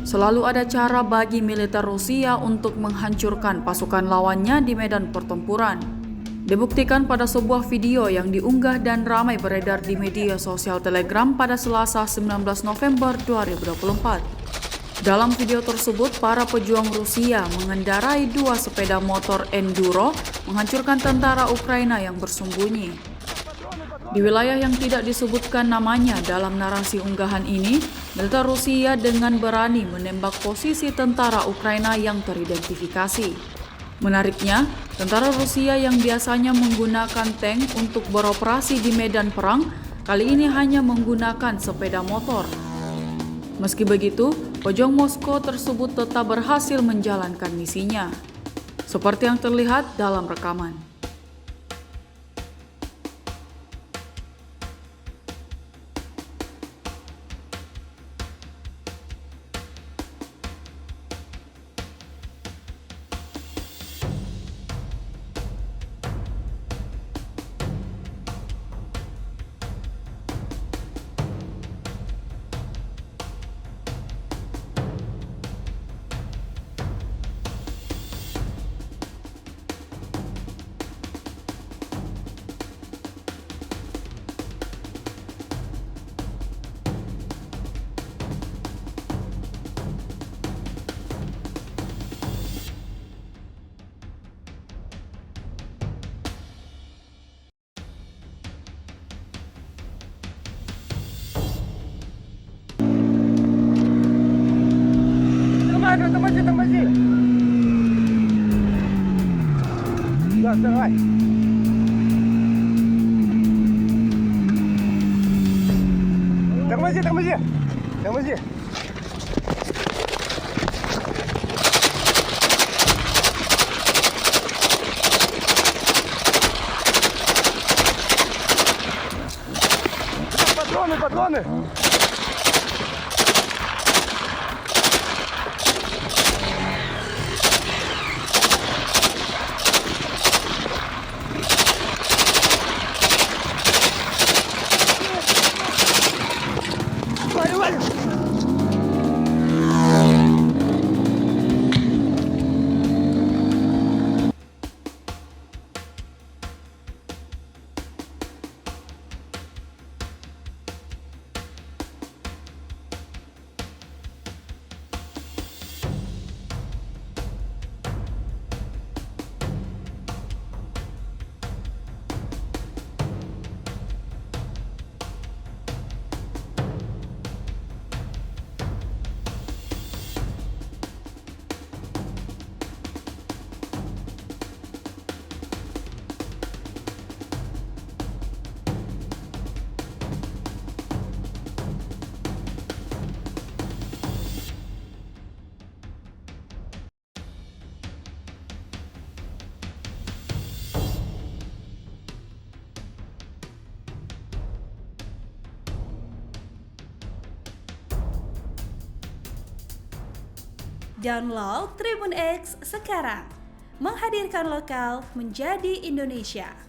Selalu ada cara bagi militer Rusia untuk menghancurkan pasukan lawannya di medan pertempuran. Dibuktikan pada sebuah video yang diunggah dan ramai beredar di media sosial Telegram pada Selasa 19 November 2024. Dalam video tersebut, para pejuang Rusia mengendarai dua sepeda motor enduro menghancurkan tentara Ukraina yang bersembunyi. Di wilayah yang tidak disebutkan namanya dalam narasi unggahan ini, militer Rusia dengan berani menembak posisi tentara Ukraina yang teridentifikasi. Menariknya, tentara Rusia yang biasanya menggunakan tank untuk beroperasi di medan perang, kali ini hanya menggunakan sepeda motor. Meski begitu, pejuang Moskow tersebut tetap berhasil menjalankan misinya, seperti yang terlihat dalam rekaman. Тормози. Да, давай. Тормози. Патроны. Валим. Download Tribun X sekarang, menghadirkan lokal menjadi Indonesia.